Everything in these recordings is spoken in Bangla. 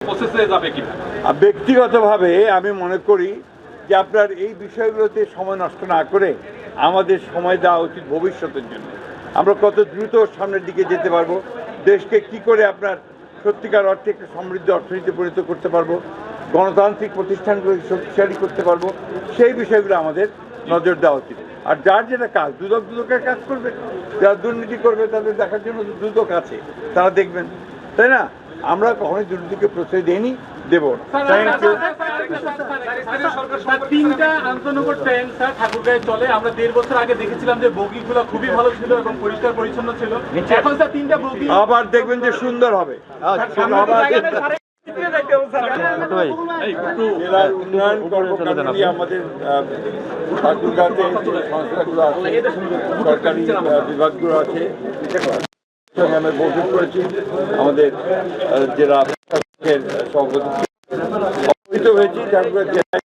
প্রসেসে যাবে কিনা? ব্যক্তিগতভাবে আমি মনে করি যে আপনার এই বিষয়গুলোতে সময় নষ্ট না করে আমাদের সময় দেওয়া উচিত ভবিষ্যতের জন্য। আমরা কত দ্রুত সামনের দিকে যেতে পারবো, দেশকে কি করে আপনার সত্যিকার অর্থে একটা সমৃদ্ধ অর্থনীতি পরিণত করতে পারবো, গণতান্ত্রিক প্রতিষ্ঠানগুলোকে শক্তিশালী করতে পারবো, সেই বিষয়গুলো আমাদের নজর দেওয়া উচিত। আর যার যেটা কাজ, দুদকের কাজ করবে, যারা দুর্নীতি করবে তাদের দেখার জন্য দুদক আছে, তারা দেখবেন, তাই না? আমরা কখনোই দুর্নীতিকে প্রশ্রয় দিইনি, দেব না। Thank you. তিনটা আন্তনগর ট্রেন স্যার ঠাকুরগাঁয়ে চলে। আমরা 1.5 বছর আগে দেখেছিলাম যে বগিগুলো খুবই ভালো ছিল এবং পরিষ্কার পরিচ্ছন্ন ছিল। এখন স্যার 3টা বগি আবার দেখবেন যে সুন্দর হবে। জেলার উন্নয়ন কর্মকাণ্ডে আমাদের ঠাকুরগাঁতে সংস্থাগুলো আছে, সরকারি বিভাগগুলো আছে, সঙ্গে আমরা বৈঠক করেছি। আমাদের জেলা সভাপতি অবহিত হয়েছি ঠাকুরগাঁ জেলায়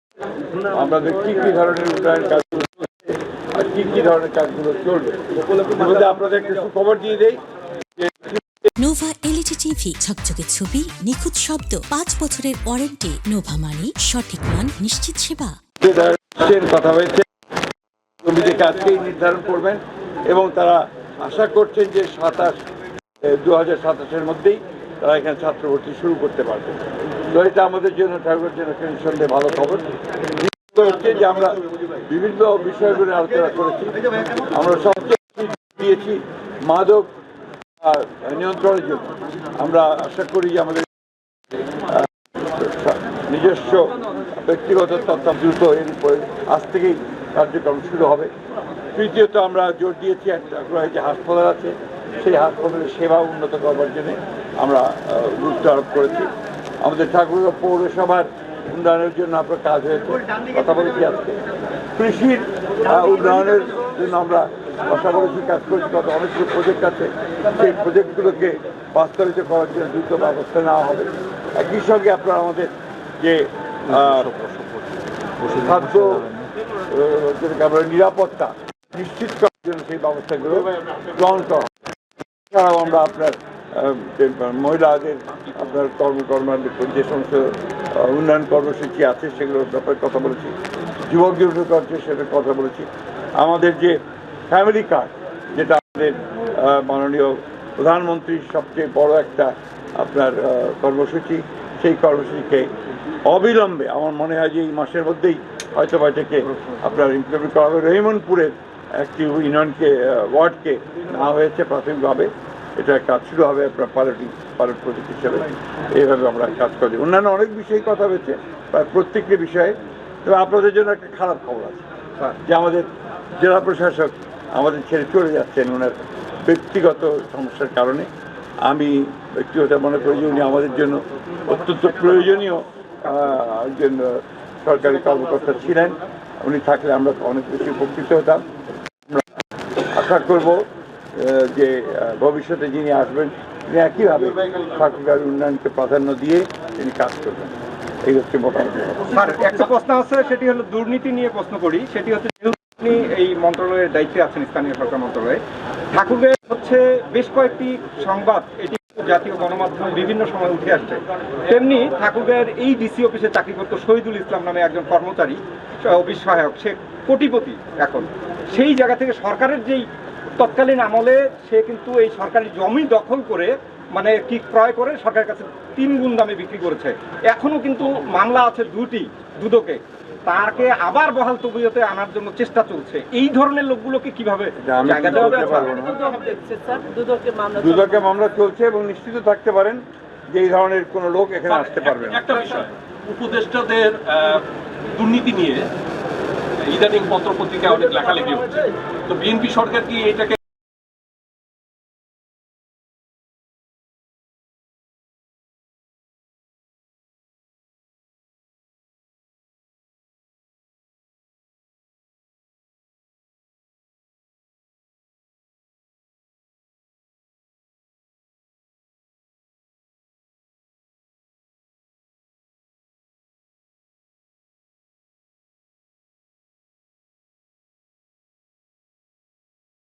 আমাদের কী কী ধরনের উন্নয়ন কাজগুলো চলছে আর কী কী ধরনের কাজগুলো চলবে। আপনাদের একটু খবর দিয়ে দেই। নোভা এলইডি টিভি, ঝকঝকে ছবি, নিখুঁত শব্দ, 5 বছরের ওয়ারেন্টি। নোভা মানি সঠিক মান, নিশ্চিত সেবা। কথা হয়েছে কমিটি কাজকেই নির্ধারণ করবেন এবং তারা আশা করছেন যে 2027-এর মধ্যেই তারা এখানে ছাত্র ভর্তি শুরু করতে পারবে। তো এটা আমাদের জন্য ঠাকুরের জন্য নিঃসন্দেহে ভালো খবর হচ্ছে যে আমরা বিভিন্ন বিষয়গুলো আলোচনা করেছি। আমরা সবচেয়ে দিয়েছি মাদক নিয়ন্ত্রণের জন্য। আমরা আশা করি যে আমাদের নিজস্ব ব্যক্তিগত তথ্য দ্রুত এর উপরে আজ থেকেই কার্যক্রম শুরু হবে। তৃতীয়ত আমরা জোর দিয়েছি একটা যে হাসপাতাল আছে, সেই হাসপাতালের সেবা উন্নত করবার জন্য আমরা গুরুত্ব আরোপ করেছি। আমাদের ঠাকুরগাঁও পৌরসভার উন্নয়নের জন্য আপনার কাজ হয়েছে, কথা বলেছি আজকে। কৃষির উন্নয়নের জন্য আমরা আশা করেছি, কাজ করেছি, কত অনেকগুলো প্রজেক্ট আছে, সেই প্রজেক্টগুলোকে বাস্তবায়িত করার জন্য দ্রুত ব্যবস্থা নেওয়া হবে। একই সঙ্গে আপনারা আমাদের যে খাদ্য আমরা নিরাপত্তা নিশ্চিত করার জন্য সেই ব্যবস্থাগুলো গ্রহণ করা। এছাড়াও আমরা আপনার মহিলাদের আপনার যে সমস্ত উন্নয়ন কর্মসূচি আছে সেগুলোর ব্যাপারে কথা বলেছি। যুবক যুবকদের সেটার কথা বলেছি। আমাদের যে ফ্যামিলি কার্ড, যেটা আমাদের মাননীয় প্রধানমন্ত্রীর সবচেয়ে বড় একটা আপনার কর্মসূচি, সেই কর্মসূচিকে অবিলম্বে আমার মনে হয় যে এই মাসের মধ্যেই হয়তো এটাকে আপনার ইমপ্লিমেন্ট করা হবে। রহিমনপুরের একটি ইউনিয়নকে ওয়ার্ডকে নেওয়া হয়েছে প্রাথমিকভাবে, এটা কাজ শুরু হবে আপনার পাইলট প্রজেক্ট হিসেবে। এইভাবে আমরা কাজ করি। অন্যান্য অনেক বিষয়ে কথা হয়েছে, প্রায় প্রত্যেকটি বিষয়ে। তবে আপনাদের জন্য একটা খারাপ খবর আছে যে আমাদের জেলা প্রশাসক আমাদের ছেড়ে চলে যাচ্ছেন ওনার ব্যক্তিগত সমস্যার কারণে। আমি ব্যক্তিগত মনে করি যে উনি আমাদের জন্য অত্যন্ত প্রয়োজনীয় একজন সরকারি কর্মকর্তা ছিলেন। উনি থাকলে আমরা অনেক বেশি উপকৃত হতাম। আমরা আশা করব যে ভবিষ্যতে যিনি আসবেন তিনি একইভাবে ঠাকুরগাঁওয়ের উন্নয়নকে প্রাধান্য দিয়ে তিনি কাজ করবেন। এই হচ্ছে মোটামুটি। স্যার, একটা প্রশ্ন আছে, সেটি হলো দুর্নীতি নিয়ে প্রশ্ন করি। সেটি হচ্ছে, আপনি এই মন্ত্রণালয়ের দায়িত্বে আছেন, স্থানীয় সরকার মন্ত্রণালয়ে, ঠাকুরগাঁও হচ্ছে বেশ কয়েকটি সংবাদ এটি জাতীয় গণমাধ্যমে বিভিন্ন সময় উঠে আসছে। তেমনি ঠাকুরগাঁয়ের এই ডিসি অফিসে চাকরি করত শহীদুল ইসলাম নামে একজন কর্মচারী, অফিস সহায়ক, সে কোটিপতি এখন। সেই জায়গা থেকে সরকারের যেই তৎকালীন আমলে সে কিন্তু এই সরকারি জমি দখল করে মানে কি ক্রয় করে সরকারের কাছে 3 গুণ দামে বিক্রি করেছে। এখনো কিন্তু মামলা আছে 2টি দুদকে, তাকে আবার বহাল তবিয়তে আনার জন্য চেষ্টা চলছে। এই ধরনের লোকগুলোকে কিভাবে জায়গা দেওয়া যাবে? দুদকে মামলা চলছে এবং নিশ্চিত থাকতে পারেন যে এই ধরনের কোনো লোক এখানে আসতে পারবে না। একটা বিষয়, উপদেষ্টাদের দুর্নীতি নিয়ে ইদানিং পত্র পত্রিকায় অনেক লেখালেখি হচ্ছে। তো বিএনপি সরকার কি এটাকে